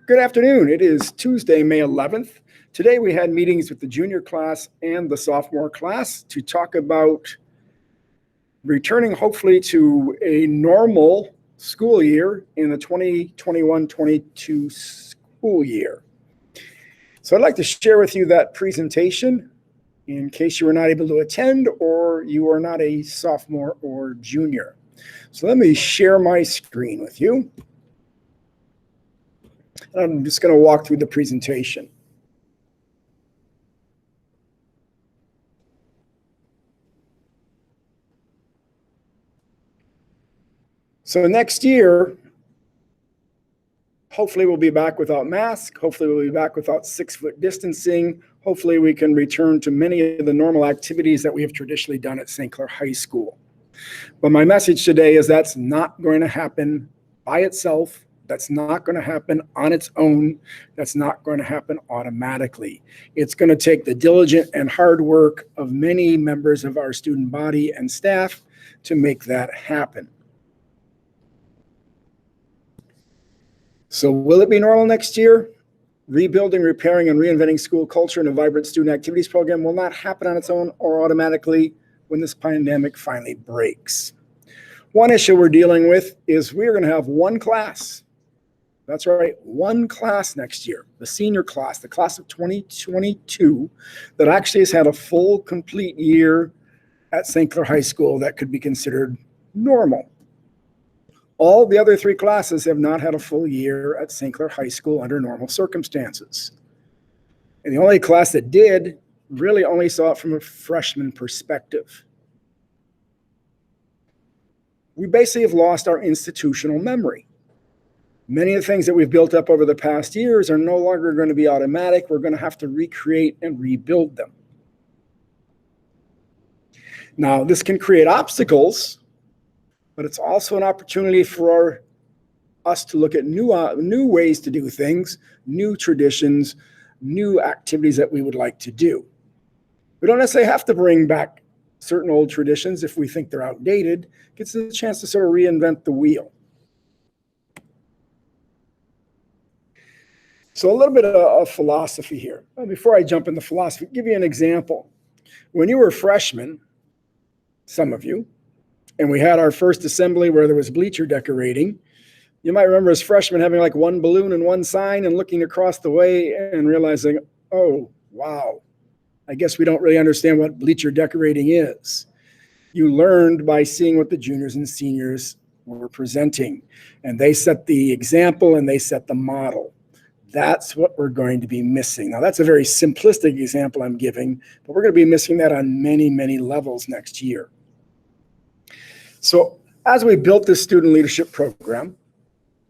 Good afternoon. It is Tuesday, May 11th. Today we had meetings with the junior class and the sophomore class to talk about returning hopefully to a normal school year in the 2021-22 school year. So I'd like to share with you that presentation in case you were not able to attend or you are not a sophomore or junior. So let me share my screen with you. I'm just going to walk through the presentation. So next year, hopefully we'll be back without masks. Hopefully we'll be back without 6-foot distancing. Hopefully we can return to many of the normal activities that we have traditionally done at St. Clair High School. But my message today is that's not going to happen by itself. That's not going to happen on its own. That's not going to happen automatically. It's going to take the diligent and hard work of many members of our student body and staff to make that happen. So will it be normal next year? Rebuilding, repairing, and reinventing school culture and a vibrant student activities program will not happen on its own or automatically when this pandemic finally breaks. One issue we're dealing with is we're going to have one class. That's right, one class next year, the senior class, the class of 2022, that actually has had a full, complete year at St. Clair High School that could be considered normal. All the other 3 classes have not had a full year at St. Clair High School under normal circumstances. And the only class that did really only saw it from a freshman perspective. We basically have lost our institutional memory. Many of the things that we've built up over the past years are no longer going to be automatic. We're going to have to recreate and rebuild them. Now, this can create obstacles, but it's also an opportunity for us to look at new ways to do things, new traditions, new activities that we would like to do. We don't necessarily have to bring back certain old traditions if we think they're outdated. It gives us a chance to sort of reinvent the wheel. So a little bit of philosophy here. Before I jump into philosophy, I'll give you an example. When you were freshmen, some of you, and we had our first assembly where there was bleacher decorating, you might remember as freshmen having like one balloon and one sign and looking across the way and realizing, oh, wow, I guess we don't really understand what bleacher decorating is. You learned by seeing what the juniors and seniors were presenting, and they set the example and they set the model. That's what we're going to be missing. Now, that's a very simplistic example I'm giving, but we're going to be missing that on many, many levels next year. So as we built this student leadership program,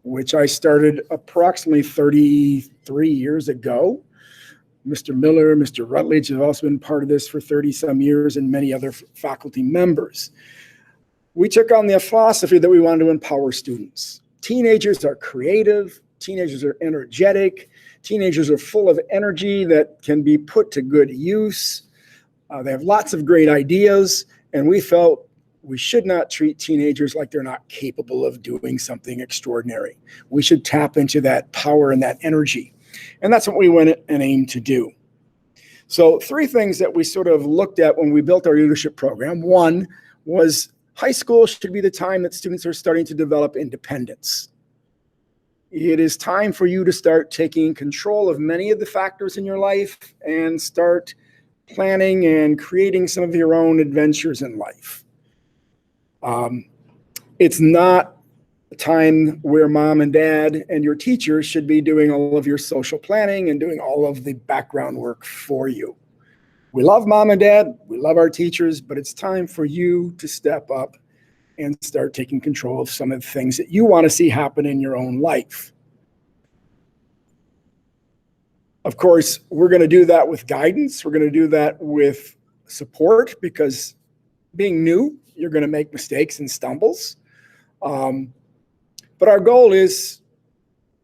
which I started approximately 33 years ago, Mr. Miller, Mr. Rutledge have also been part of this for 30-some years, and many other faculty members. We took on the philosophy that we wanted to empower students. Teenagers are creative. Teenagers are energetic. Teenagers are full of energy that can be put to good use. They have lots of great ideas, and we felt we should not treat teenagers like they're not capable of doing something extraordinary. We should tap into that power and that energy. And that's what we went and aimed to do. So 3 things that we sort of looked at when we built our leadership program. One was high school should be the time that students are starting to develop independence. It is time for you to start taking control of many of the factors in your life and start planning and creating some of your own adventures in life. It's not a time where mom and dad and your teachers should be doing all of your social planning and doing all of the background work for you. We love mom and dad, we love our teachers, but it's time for you to step up and start taking control of some of the things that you want to see happen in your own life. Of course, we're going to do that with guidance. We're going to do that with support because being new, you're going to make mistakes and stumbles. But our goal is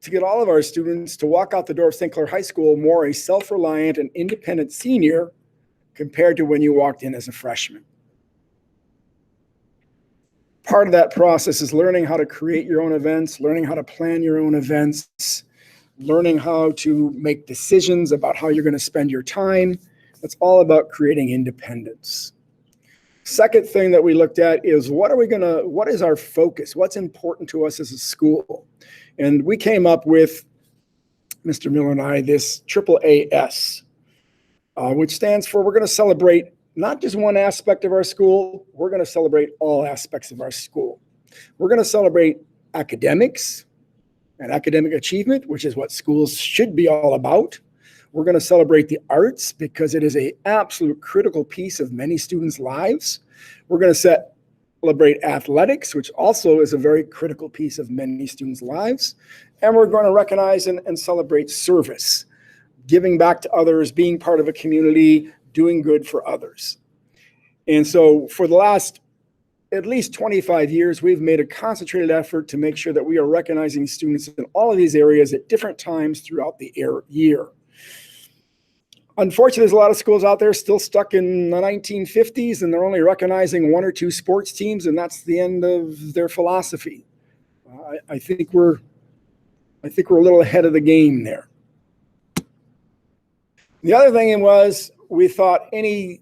to get all of our students to walk out the door of St. Clair High School more a self-reliant and independent senior compared to when you walked in as a freshman. Part of that process is learning how to create your own events, learning how to plan your own events, learning how to make decisions about how you're going to spend your time. It's all about creating independence. Second thing that we looked at is what is our focus? What's important to us as a school? And we came up with, Mr. Miller and I, this AAAS, which stands for we're going to celebrate not just one aspect of our school, we're going to celebrate all aspects of our school. We're going to celebrate academics and academic achievement, which is what schools should be all about. We're going to celebrate the arts because it is an absolute critical piece of many students' lives. We're going to celebrate athletics, which also is a very critical piece of many students' lives. And we're going to recognize and celebrate service, giving back to others, being part of a community, doing good for others. And so for the last at least 25 years, we've made a concentrated effort to make sure that we are recognizing students in all of these areas at different times throughout the year. Unfortunately, there's a lot of schools out there still stuck in the 1950s, and they're only recognizing one or two sports teams, and that's the end of their philosophy. I think we're a little ahead of the game there. The other thing was we thought any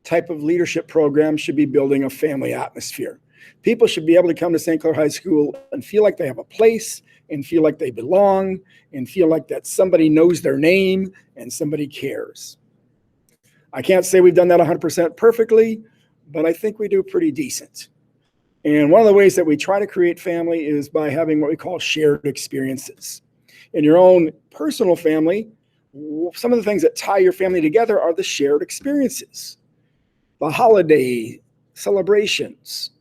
type of leadership program should be building a family atmosphere. People should be able to come to St. Clair High School and feel like they have a place and feel like they belong and feel like that somebody knows their name and somebody cares. I can't say we've done that 100% perfectly, but I think we do pretty decent. And one of the ways that we try to create family is by having what we call shared experiences. In your own personal family, some of the things that tie your family together are the shared experiences. The holiday celebrations,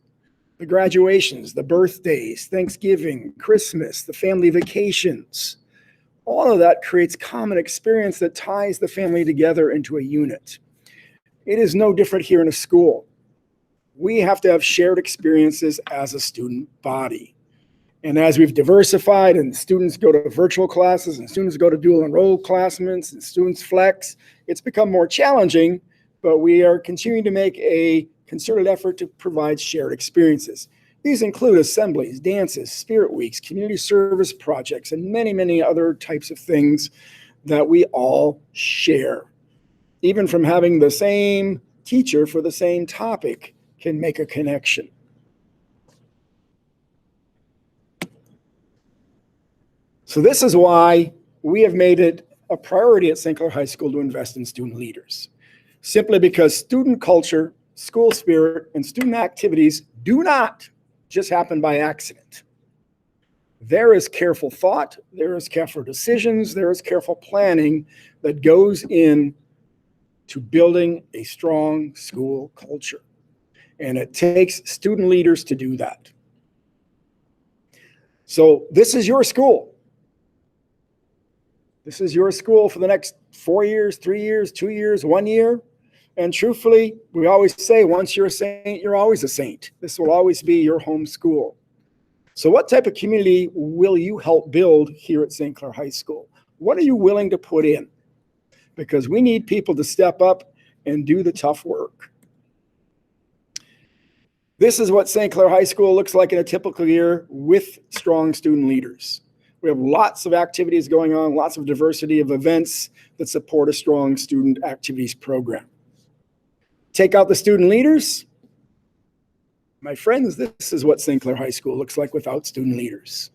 the graduations, the birthdays, Thanksgiving, Christmas, the family vacations. All of that creates common experience that ties the family together into a unit. It is no different here in a school. We have to have shared experiences as a student body. And as we've diversified and students go to virtual classes and students go to dual enrolled classmates and students flex, it's become more challenging, but we are continuing to make a concerted effort to provide shared experiences. These include assemblies, dances, spirit weeks, community service projects, and many, many other types of things that we all share. Even from having the same teacher for the same topic can make a connection. So this is why we have made it a priority at St. Clair High School to invest in student leaders. Simply because student culture, school spirit, and student activities do not just happen by accident. There is careful thought, there is careful decisions, there is careful planning that goes in to building a strong school culture. And it takes student leaders to do that. So this is your school. This is your school for the next 4 years, 3 years, 2 years, 1 year. And truthfully, we always say, once you're a saint, you're always a saint. This will always be your home school. So what type of community will you help build here at St. Clair High School? What are you willing to put in? Because we need people to step up and do the tough work. This is what St. Clair High School looks like in a typical year with strong student leaders. We have lots of activities going on, lots of diversity of events that support a strong student activities program. Take out the student leaders. My friends, this is what St. Clair High School looks like without student leaders.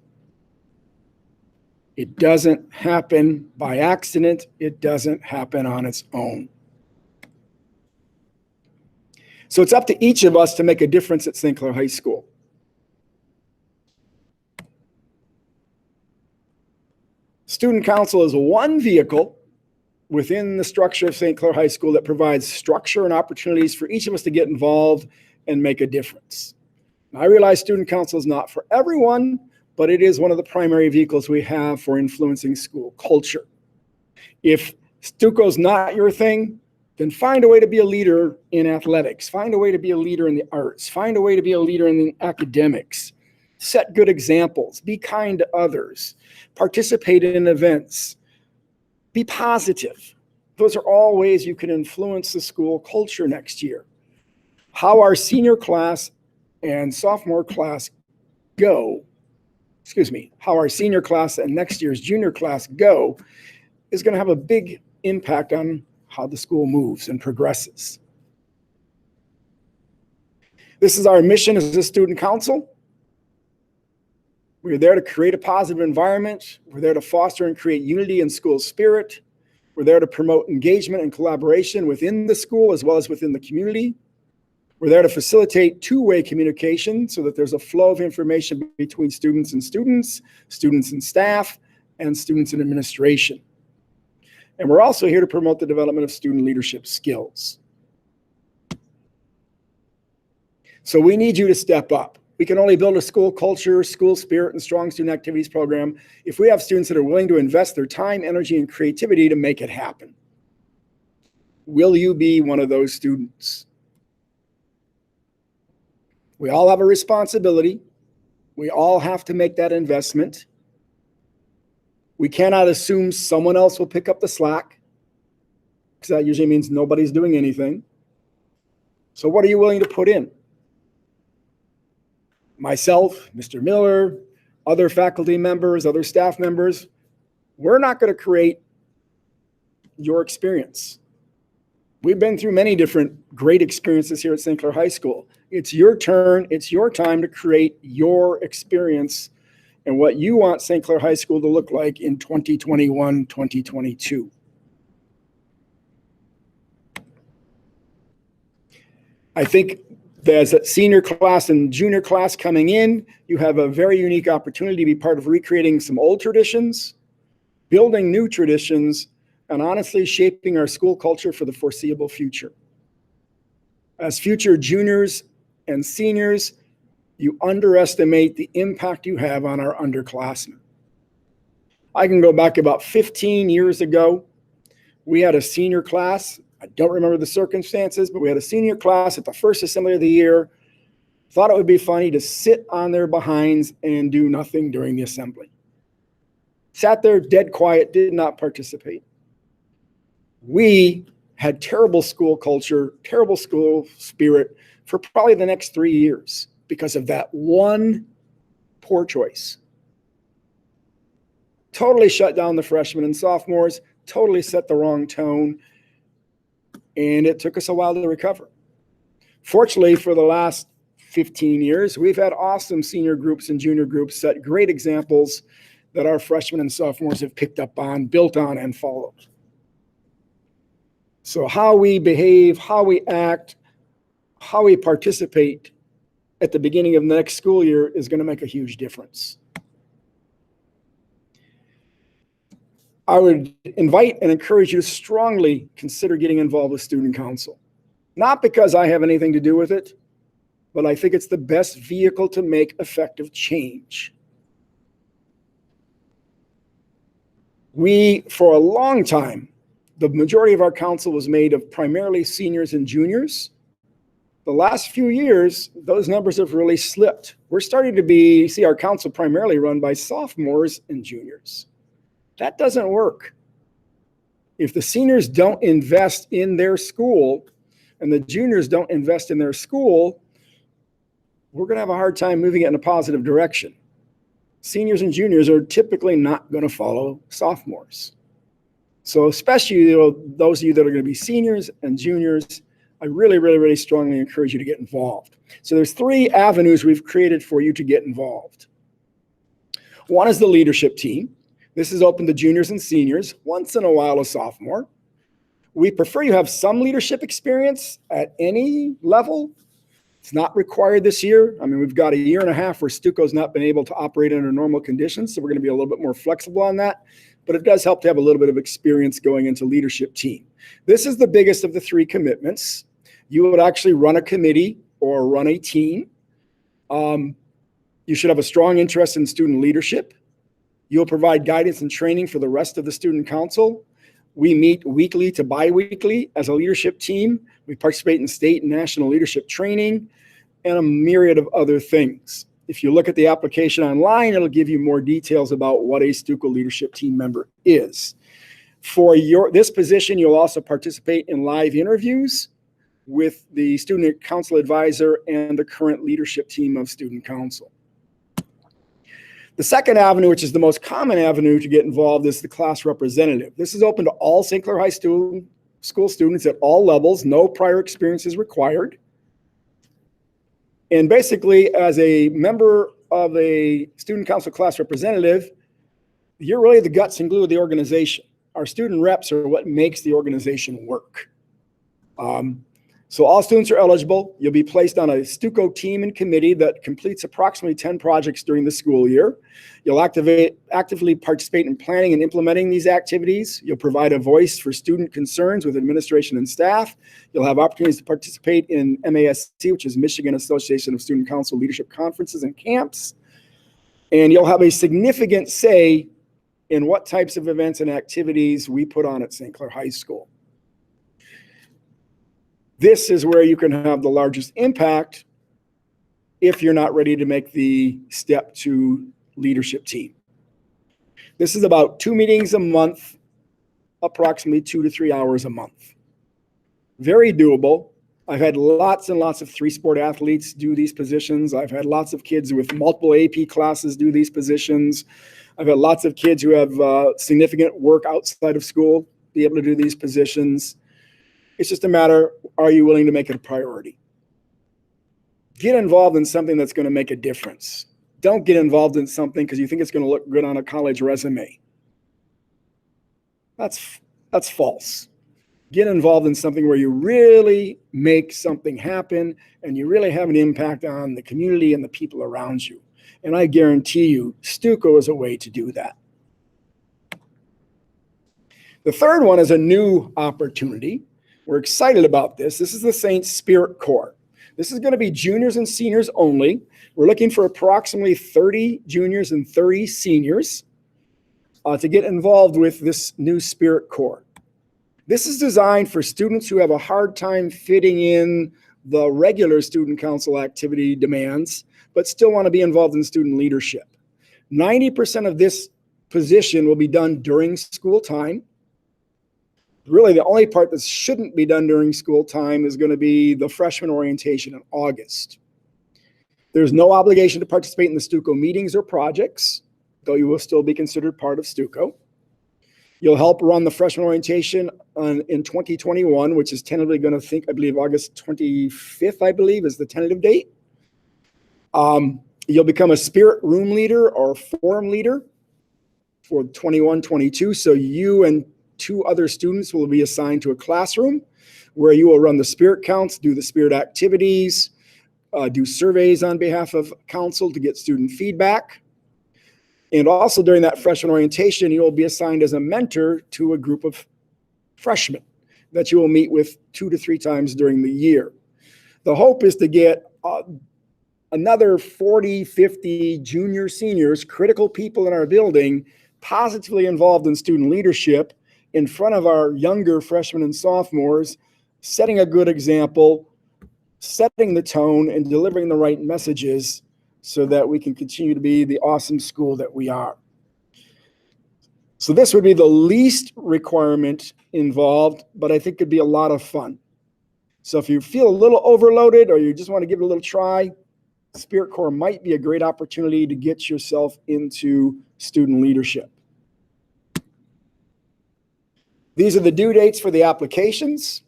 It doesn't happen by accident. It doesn't happen on its own. So it's up to each of us to make a difference at St. Clair High School. Student Council is one vehicle within the structure of St. Clair High School that provides structure and opportunities for each of us to get involved and make a difference. Now, I realize Student Council is not for everyone, but it is one of the primary vehicles we have for influencing school culture. If Stuco's not your thing, then find a way to be a leader in athletics. Find a way to be a leader in the arts. Find a way to be a leader in the academics. Set good examples. Be kind to others. Participate in events. Be positive. Those are all ways you can influence the school culture next year. How our senior class and sophomore class go how our senior class and next year's junior class go is going to have a big impact on how the school moves and progresses. This is our mission as a student council. We're there to create a positive environment. We're there to foster and create unity in school spirit. We're there to promote engagement and collaboration within the school as well as within the community. We're there to facilitate two-way communication so that there's a flow of information between students and staff, and students and administration. And we're also here to promote the development of student leadership skills. So we need you to step up. We can only build a school culture, school spirit, and strong student activities program if we have students that are willing to invest their time, energy, and creativity to make it happen. Will you be one of those students? We all have a responsibility. We all have to make that investment. We cannot assume someone else will pick up the slack, because that usually means nobody's doing anything. So what are you willing to put in? Myself, Mr. Miller, other faculty members, other staff members, we're not going to create your experience. We've been through many different great experiences here at St. Clair High School. It's your turn, it's your time to create your experience and what you want St. Clair High School to look like in 2021, 2022. I think there's a senior class and junior class coming in. You have a very unique opportunity to be part of recreating some old traditions, building new traditions, and honestly shaping our school culture for the foreseeable future. As future juniors and seniors, you underestimate the impact you have on our underclassmen. I can go back about 15 years ago. We had a senior class. I don't remember the circumstances, but we had a senior class at the first assembly of the year. Thought it would be funny to sit on their behinds and do nothing during the assembly. Sat there dead quiet, did not participate. We had terrible school culture, terrible school spirit for probably the next 3 years because of that one poor choice. Totally shut down the freshmen and sophomores, totally set the wrong tone, and it took us a while to recover. Fortunately, for the last 15 years, we've had awesome senior groups and junior groups set great examples that our freshmen and sophomores have picked up on, built on, and followed. So how we behave, how we act, how we participate at the beginning of the next school year is going to make a huge difference. I would invite and encourage you to strongly consider getting involved with student council. Not because I have anything to do with it, but I think it's the best vehicle to make effective change. We, for a long time, the majority of our council was made of primarily seniors and juniors. The last few years, those numbers have really slipped. We're starting to see our council primarily run by sophomores and juniors. That doesn't work. If the seniors don't invest in their school and the juniors don't invest in their school, we're going to have a hard time moving it in a positive direction. Seniors and juniors are typically not going to follow sophomores. So especially those of you that are going to be seniors and juniors, I really, really, really strongly encourage you to get involved. So there's 3 avenues we've created for you to get involved. One is the leadership team. This is open to juniors and seniors, once in a while a sophomore. We prefer you have some leadership experience at any level. It's not required this year. I mean, we've got a year and a half where Stuco's not been able to operate under normal conditions, so we're going to be a little bit more flexible on that. But it does help to have a little bit of experience going into leadership team. This is the biggest of the 3 commitments. You would actually run a committee or run a team. You should have a strong interest in student leadership. You'll provide guidance and training for the rest of the student council. We meet weekly to bi-weekly as a leadership team. We participate in state and national leadership training and a myriad of other things. If you look at the application online, it'll give you more details about what a Stuco leadership team member is. For this position, you'll also participate in live interviews with the student council advisor and the current leadership team of student council. The The second avenue, which is the most common avenue to get involved, is the class representative. This is open to all St. Clair High School students at all levels. No prior experience is required. And basically, as a member of a student council class representative, you're really the guts and glue of the organization. Our student reps are what makes the organization work. So all students are eligible. You'll be placed on a Stuco team and committee that completes approximately 10 projects during the school year. You'll actively participate in planning and implementing these activities. You'll provide a voice for student concerns with administration and staff. You'll have opportunities to participate in MASC, which is Michigan Association of Student Council Leadership Conferences and Camps. And you'll have a significant say in what types of events and activities we put on at St. Clair High School. This is where you can have the largest impact if you're not ready to make the step to leadership team. This is about 2 meetings a month, approximately 2 to 3 hours a month. Very doable. I've had lots and lots of 3-sport athletes do these positions. I've had lots of kids with multiple AP classes do these positions. I've had lots of kids who have significant work outside of school be able to do these positions. It's just a matter, are you willing to make it a priority? Get involved in something that's going to make a difference. Don't get involved in something because you think it's going to look good on a college resume. That's false. Get involved in something where you really make something happen and you really have an impact on the community and the people around you. And I guarantee you, Stuco is a way to do that. The third one is a new opportunity. We're excited about this. This is the Saint Spirit Corps. This is going to be juniors and seniors only. We're looking for approximately 30 juniors and 30 seniors to get involved with this new Spirit Corps. This is designed for students who have a hard time fitting in the regular student council activity demands, but still want to be involved in student leadership. 90% of this position will be done during school time. Really, the only part that shouldn't be done during school time is going to be the freshman orientation in August. There's no obligation to participate in the Stuco meetings or projects, though you will still be considered part of Stuco. You'll help run the freshman orientation in 2021, which is tentatively going to I believe August 25th, I believe, is the tentative date. You'll become a spirit room leader or forum leader for 21-22. So you and 2 other students will be assigned to a classroom where you will run the spirit counts, do the spirit activities, do surveys on behalf of council to get student feedback. And also during that freshman orientation, you will be assigned as a mentor to a group of freshmen that you will meet with 2 to 3 times during the year. The hope is to get another 40, 50 junior seniors, critical people in our building, positively involved in student leadership in front of our younger freshmen and sophomores, setting a good example, setting the tone, and delivering the right messages so that we can continue to be the awesome school that we are. So this would be the least requirement involved, but I think it'd be a lot of fun. So if you feel a little overloaded or you just want to give it a little try, Spirit Corps might be a great opportunity to get yourself into student leadership. These are the due dates for the applications.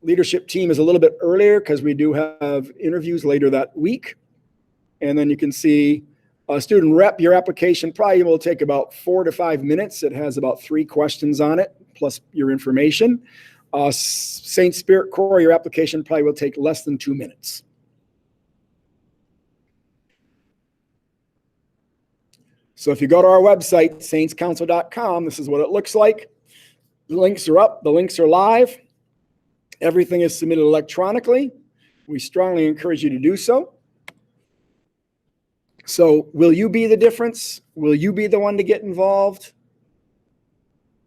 Leadership team is a little bit earlier because we do have interviews later that week. And then you can see a student rep, your application probably will take about 4 to 5 minutes. It has about 3 questions on it, plus your information. Saint Spirit Corps, your application probably will take less than 2 minutes. So if you go to our website, saintscouncil.com, this is what it looks like. The links are up, the links are live. Everything is submitted electronically. We strongly encourage you to do so. So will you be the difference? Will you be the one to get involved?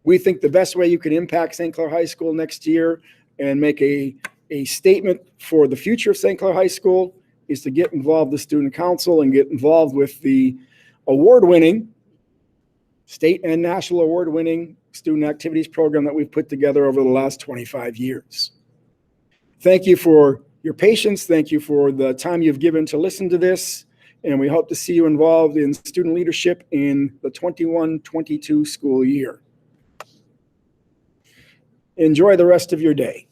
We think the best way you can impact St. Clair High School next year and make a statement for the future of St. Clair High School is to get involved with the student council and get involved with the award-winning, state and national award-winning student activities program that we've put together over the last 25 years. Thank you for your patience. Thank you for the time you've given to listen to this. and we hope to see you involved in student leadership in the 21-22 school year. Enjoy the rest of your day.